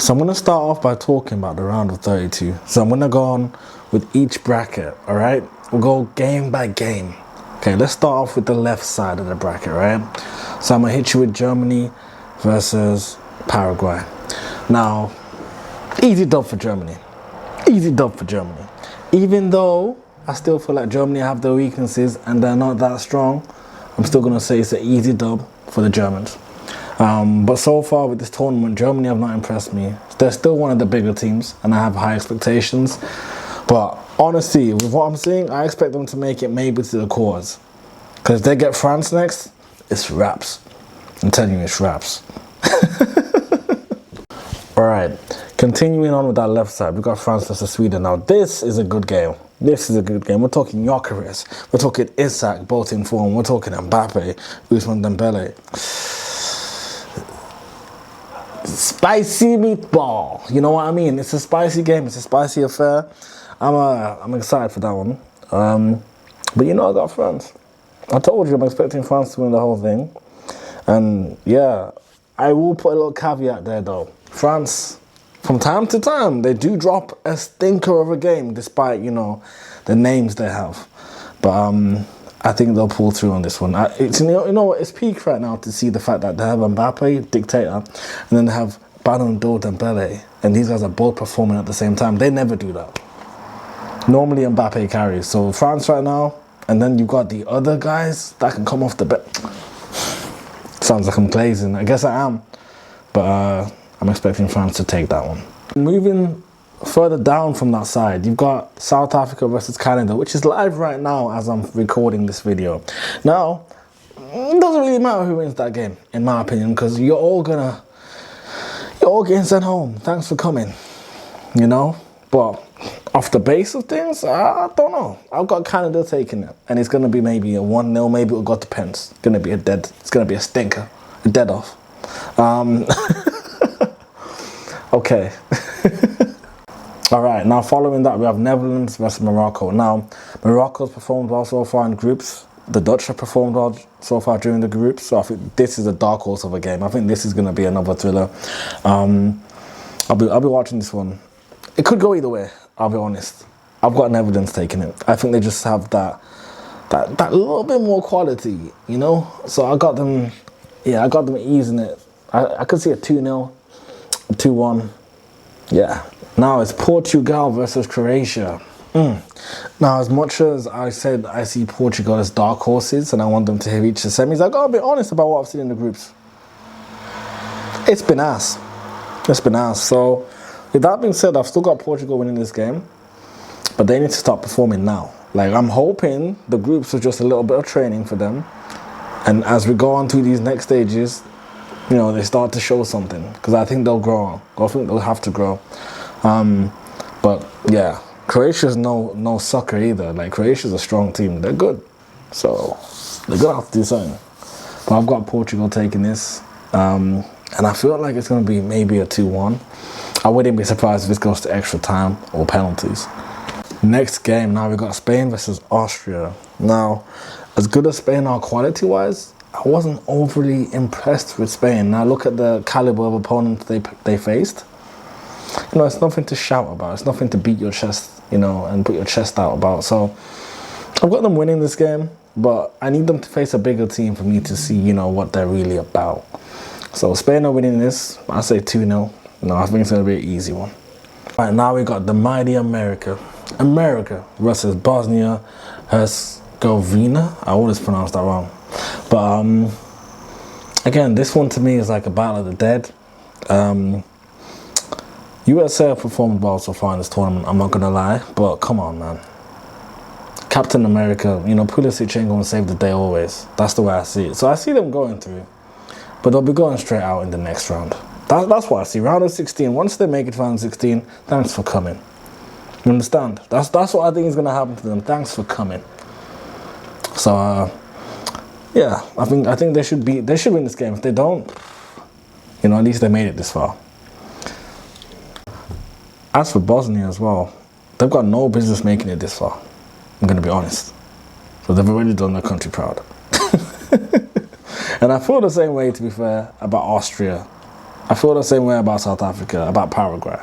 So I'm going to start off by talking about the round of 32. So I'm going to go on with each bracket, all right? We'll go game by game. Okay, let's start off with the left side of the bracket, right? So I'm going to hit you with Germany versus Paraguay. Now, easy dub for Germany. Easy dub for Germany. Even though I still feel like Germany have their weaknesses and they're not that strong, I'm still going to say it's an easy dub for the Germans. But so far with this tournament, Germany have not impressed me. They're still one of the bigger teams and I have high expectations. But honestly, with what I'm seeing, I expect them to make it maybe to the quarters. Because if they get France next, it's wraps. I'm telling you, it's wraps. Alright, continuing on with that left side, we've got France versus Sweden. Now, this is a good game. This is a good game. We're talking Gyökeres. We're talking Isak, both in form. We're talking Mbappé, Ousmane Dembélé. Spicy meatball. You know what I mean? It's a spicy game. It's a spicy affair. I'm excited for that one. But you know I got France. I told you I'm expecting France to win the whole thing. And yeah, I will put a little caveat there though. France, from time to time, they do drop a stinker of a game despite, you know, the names they have. But I think they'll pull through on this one. It's, you know, it's peak right now to see the fact that they have Mbappé, dictator, and then they have Ballon d'Or Dembélé, and these guys are both performing at the same time. They never do that. Normally Mbappé carries. So France right now, and then you've got the other guys that can come off the bench. Sounds like I'm glazing. I guess I am. But I'm expecting France to take that one. Moving further down from that side, you've got South Africa versus Canada, which is live right now as I'm recording this video. Now, it doesn't really matter who wins that game, in my opinion, because you're all getting sent home. Thanks for coming, you know? But off the base of things, I don't know. I've got Canada taking it, and it's going to be maybe a 1-0, maybe it'll go to pens. It's going to be a stinker, a dead off. Okay. All right, now following that, we have Netherlands versus Morocco. Now, Morocco's performed well so far in groups. The Dutch have performed well so far during the groups. So I think this is a dark horse of a game. I think this is going to be another thriller. I'll be watching this one. It could go either way, I'll be honest. I've got Netherlands taking it. I think they just have that little bit more quality, you know? So I got them easing it. I could see a 2-0, a 2-1. Yeah. Now it's Portugal versus Croatia. Now, as much as I said I see Portugal as dark horses and I want them to reach the semis, I gotta be honest about what I've seen in the groups. It's been ass. It's been ass. So, with that being said, I've still got Portugal winning this game, but they need to start performing now. Like, I'm hoping the groups are just a little bit of training for them, and as we go on to these next stages, you know, they start to show something, because I think they'll grow. I think they'll have to grow. But yeah, Croatia's no sucker either. Like, Croatia's a strong team. They're good, so they're gonna have to do something. But I've got Portugal taking this, and I feel like it's gonna be maybe a 2-1. I wouldn't be surprised if this goes to extra time or penalties. Next game, now we've got Spain versus Austria. Now, as good as Spain are quality-wise, I wasn't overly impressed with Spain. Now look at the caliber of opponents they faced. You know, it's nothing to shout about. It's nothing to beat your chest, you know, and put your chest out about. So I've got them winning this game, but I need them to face a bigger team for me to see, you know, what they're really about. So Spain are winning this. I say 2-0. No, I think it's going to be an easy one. All right, now we got the mighty America. America versus Bosnia Herzegovina. I always pronounce that wrong. But again, this one to me is like a battle of the dead. USA have performed well so far in this tournament, I'm not going to lie. But come on, man. Captain America, you know, Pulisic ain't going to save the day always. That's the way I see it. So I see them going through. But they'll be going straight out in the next round. That's what I see. Round of 16. Once they make it to round of 16, thanks for coming. You understand? That's what I think is going to happen to them. Thanks for coming. So, yeah, I think they should win this game. If they don't, you know, at least they made it this far. As for Bosnia as well, they've got no business making it this far. I'm going to be honest. So they've already done their country proud. And I feel the same way, to be fair, about Austria. I feel the same way about South Africa, about Paraguay.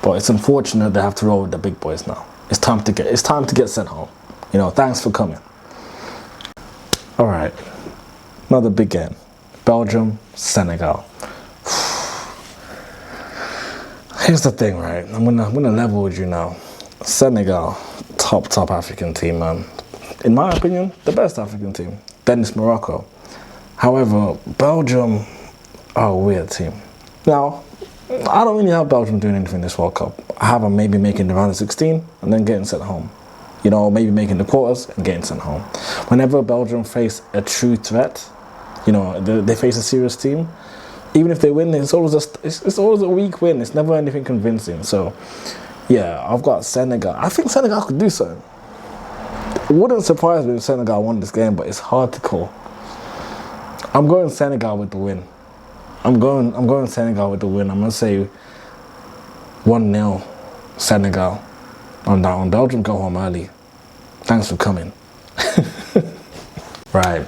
But it's unfortunate they have to roll with the big boys now. It's time to get sent home. You know, thanks for coming. All right, another big game. Belgium, Senegal. Here's the thing, right? I'm gonna level with you now. Senegal, top African team, man. In my opinion, the best African team. Then it's Morocco. However, Belgium are a weird team. Now, I don't really have Belgium doing anything this World Cup. I have them maybe making the round of 16 and then getting sent home. You know, maybe making the quarters and getting sent home. Whenever Belgium face a true threat, you know, they face a serious team, even if they win, it's always a weak win. It's never anything convincing. So, yeah, I've got Senegal. I think Senegal could do something. It wouldn't surprise me if Senegal won this game, but it's hard to call. I'm going Senegal with the win. I'm going Senegal with the win. I'm gonna say 1-0 Senegal on that one. Belgium go home early. Thanks for coming. Right.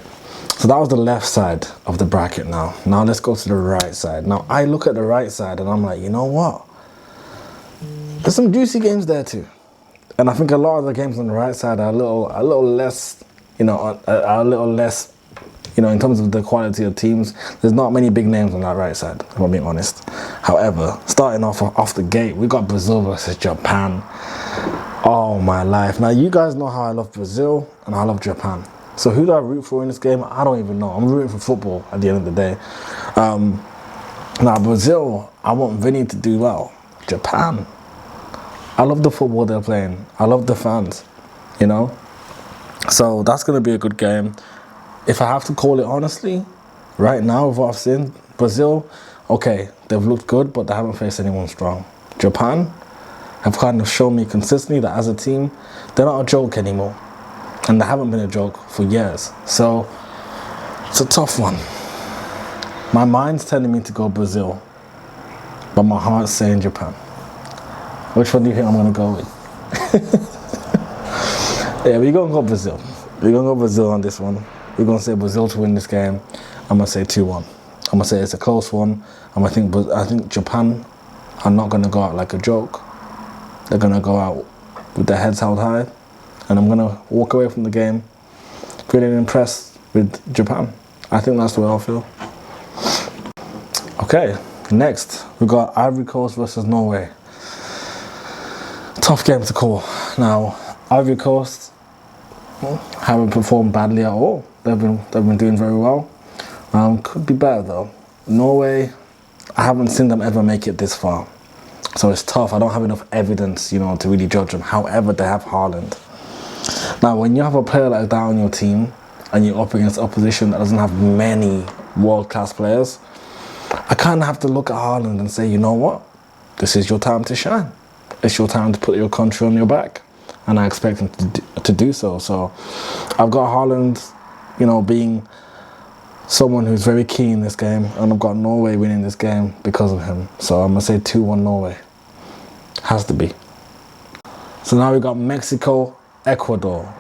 So that was the left side of the bracket now. Now let's go to the right side. Now I look at the right side and I'm like, you know what? There's some juicy games there too. And I think a lot of the games on the right side are a little less, you know, are a little less, you know, in terms of the quality of teams. There's not many big names on that right side, if I'm being honest. However, starting off the gate, we got Brazil versus Japan. Oh my life. Now you guys know how I love Brazil and I love Japan. So who do I root for in this game? I don't even know. I'm rooting for football at the end of the day. Now Brazil, I want Vinny to do well. Japan, I love the football they're playing. I love the fans, you know. So that's going to be a good game. If I have to call it honestly, right now with what I've seen, Brazil, okay, they've looked good, but they haven't faced anyone strong. Japan have kind of shown me consistently that as a team, they're not a joke anymore. And they haven't been a joke for years. So it's a tough one. My mind's telling me to go Brazil, but my heart's saying Japan. Which one do you think I'm going to go with? Yeah, we're going to go Brazil. We're going to go Brazil on this one. We're going to say Brazil to win this game. I'm going to say 2-1. I'm going to say it's a close one. And I think Japan are not going to go out like a joke. They're going to go out with their heads held high. And I'm going to walk away from the game feeling impressed with Japan. I think that's the way I feel. Okay, next we got Ivory Coast versus Norway. Tough game to call. Now, Ivory Coast haven't performed badly at all. They've been doing very well. Could be better though. Norway, I haven't seen them ever make it this far. So it's tough. I don't have enough evidence, you know, to really judge them. However, they have Haaland. Now, when you have a player like that on your team and you're up against opposition that doesn't have many world-class players, I kind of have to look at Haaland and say, you know what? This is your time to shine. It's your time to put your country on your back. And I expect him to do so. So I've got Haaland, you know, being someone who's very key in this game. And I've got Norway winning this game because of him. So I'm going to say 2-1 Norway. Has to be. So now we've got Mexico, Ecuador.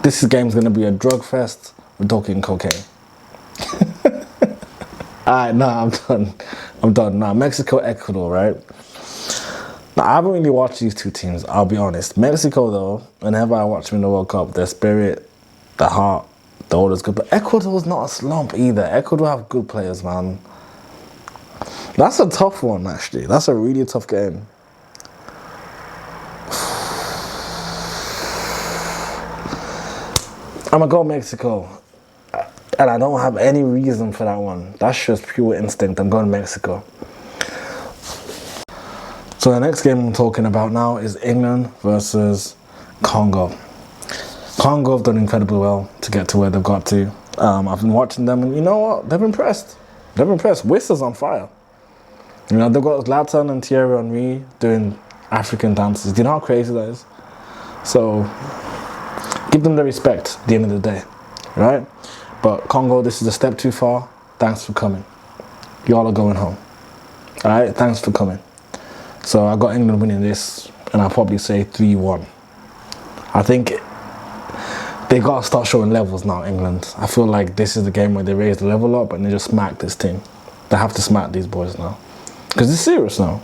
This game's going to be a drug fest. We're talking cocaine. Alright, nah, I'm done. Now, Mexico, Ecuador, right? Now, I haven't really watched these two teams, I'll be honest. Mexico, though, whenever I watch them in the World Cup, their spirit, their heart, they're always good. But Ecuador's not a slump either. Ecuador have good players, man. That's a tough one, actually. That's a really tough game. I'm going to go Mexico. And I don't have any reason for that one. That's just pure instinct. I'm going Mexico. So the next game I'm talking about now is England versus Congo. Congo have done incredibly well to get to where they've got to. I've been watching them and you know what? They've impressed. They've impressed. Whistler's on fire. You know, they've got Zlatan and Thierry Henry doing African dances. Do you know how crazy that is? So give them the respect at the end of the day, right? But Congo, this is a step too far. Thanks for coming. Y'all are going home. All right, thanks for coming. So I got England winning this, and I'll probably say 3-1. I think they got to start showing levels now, England. I feel like this is the game where they raise the level up and they just smack this team. They have to smack these boys now. Because it's serious now.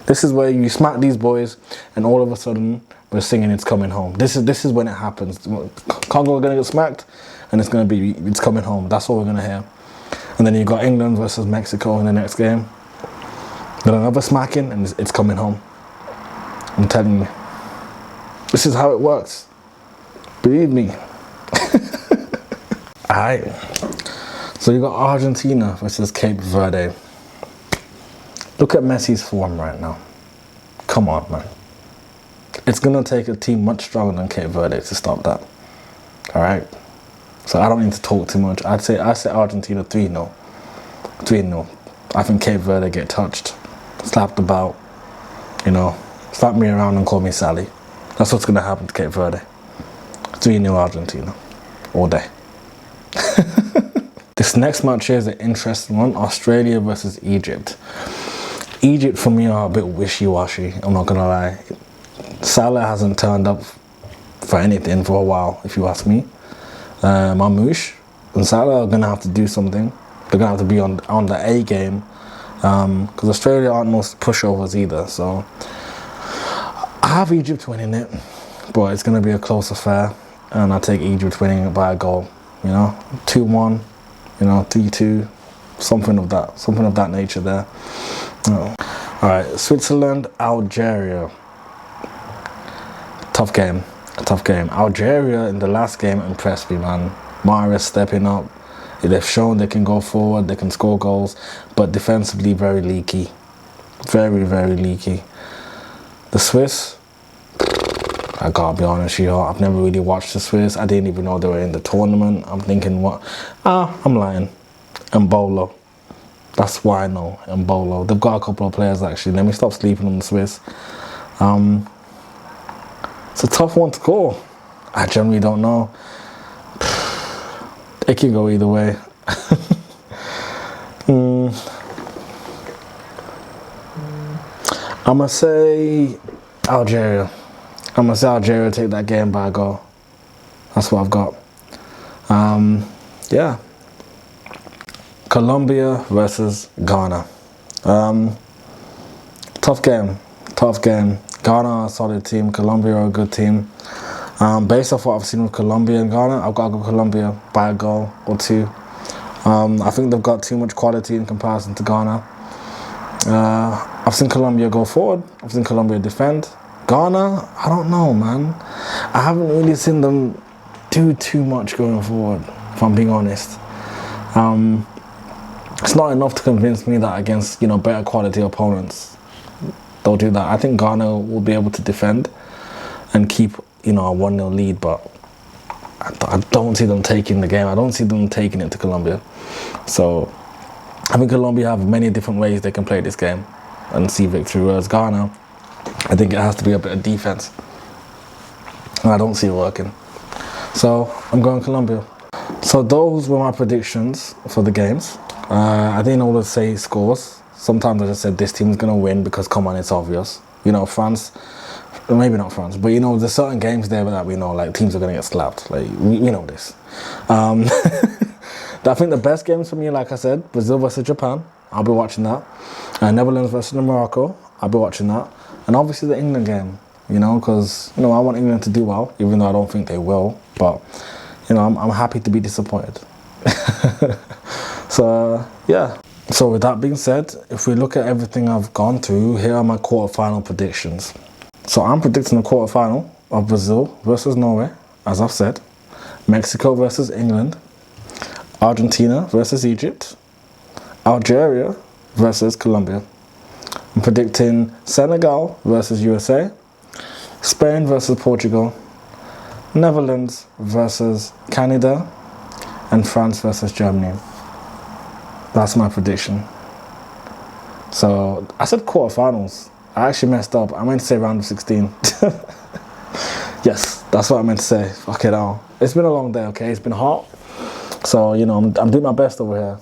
This is where you smack these boys and all of a sudden we're singing It's Coming Home. This is when it happens. Congo are going to get smacked and it's coming home. That's all we're going to hear. And then you got England versus Mexico in the next game. Then another smacking and it's coming home. I'm telling you. This is how it works. Believe me. Alright. So you got Argentina versus Cape Verde. Look at Messi's form right now. Come on, man. It's going to take a team much stronger than Cape Verde to stop that. Alright? So I don't need to talk too much. I say Argentina 3-0. 3-0. I think Cape Verde get touched. Slapped about. You know. Slap me around and call me Sally. That's what's going to happen to Cape Verde. 3-0 Argentina. All day. This next match here is an interesting one. Australia versus Egypt. Egypt for me are a bit wishy-washy, I'm not gonna lie. Salah hasn't turned up for anything for a while, if you ask me. Mamouche and Salah are gonna have to do something. They're gonna have to be on the A game, because Australia aren't no pushovers either. So I have Egypt winning it, but it's gonna be a close affair, and I take Egypt winning it by a goal. You know, 2-1, you know, 3-2, something of that nature there. Oh. All right, Switzerland, Algeria. Tough game. Algeria in the last game impressed me, man. Mahrez stepping up. They've shown they can go forward, they can score goals, but defensively very leaky. Very, very leaky. The Swiss, I gotta be honest with you, I've never really watched the Swiss. I didn't even know they were in the tournament. I'm thinking, what? I'm lying. Mbolo. That's why I know. Mbolo. They've got a couple of players actually. Let me stop sleeping on the Swiss. It's a tough one to call. I generally don't know. It can go either way. I'm gonna say Algeria. Take that game by a goal. That's what I've got. Yeah. Colombia versus Ghana. Tough game. Ghana are a solid team. Colombia are a good team. Based off what I've seen with Colombia and Ghana, I've got to go Colombia by a goal or two. I think they've got too much quality in comparison to Ghana. I've seen Colombia go forward. I've seen Colombia defend. Ghana, I don't know, man. I haven't really seen them do too much going forward, if I'm being honest. It's not enough to convince me that against, you know, better quality opponents, they'll do that. I think Ghana will be able to defend and keep, you know, a 1-0 lead, but I don't see them taking the game. I don't see them taking it to Colombia. So I think Colombia have many different ways they can play this game and see victory, whereas Ghana, I think it has to be a bit of defense. And I don't see it working. So I'm going Colombia. So those were my predictions for the games. I didn't always say scores. Sometimes I just said this team's going to win because, come on, it's obvious. You know, France, maybe not France, but, you know, there's certain games there that we know, like, teams are going to get slapped. Like, we know this. I think the best games for me, like I said, Brazil versus Japan. I'll be watching that. Netherlands versus Morocco. I'll be watching that. And obviously the England game, you know, because, you know, I want England to do well, even though I don't think they will. But, you know, I'm happy to be disappointed. So, yeah. So with that being said, if we look at everything I've gone through, here are my quarterfinal predictions. So I'm predicting the quarterfinal of Brazil versus Norway, as I've said. Mexico versus England. Argentina versus Egypt. Algeria versus Colombia. I'm predicting Senegal versus USA. Spain versus Portugal. Netherlands versus Canada. And France versus Germany. That's my prediction. So I said quarterfinals. I actually messed up. I meant to say round of 16. Yes, that's what I meant to say. Fuck it all. It's been a long day, okay? It's been hot. So, you know, I'm doing my best over here.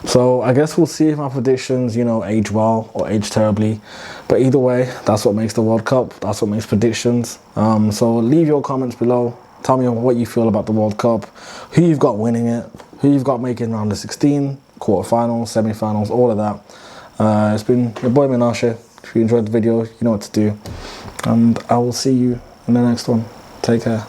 So I guess we'll see if my predictions, you know, age well or age terribly. But either way, that's what makes the World Cup. That's what makes predictions. So leave your comments below. Tell me what you feel about the World Cup. Who you've got winning it. Who you've got making round of 16. quarterfinals, semi-finals, all of that. It's been your boy Minashe. If you enjoyed the video, you know what to do. And I will see you in the next one. Take care.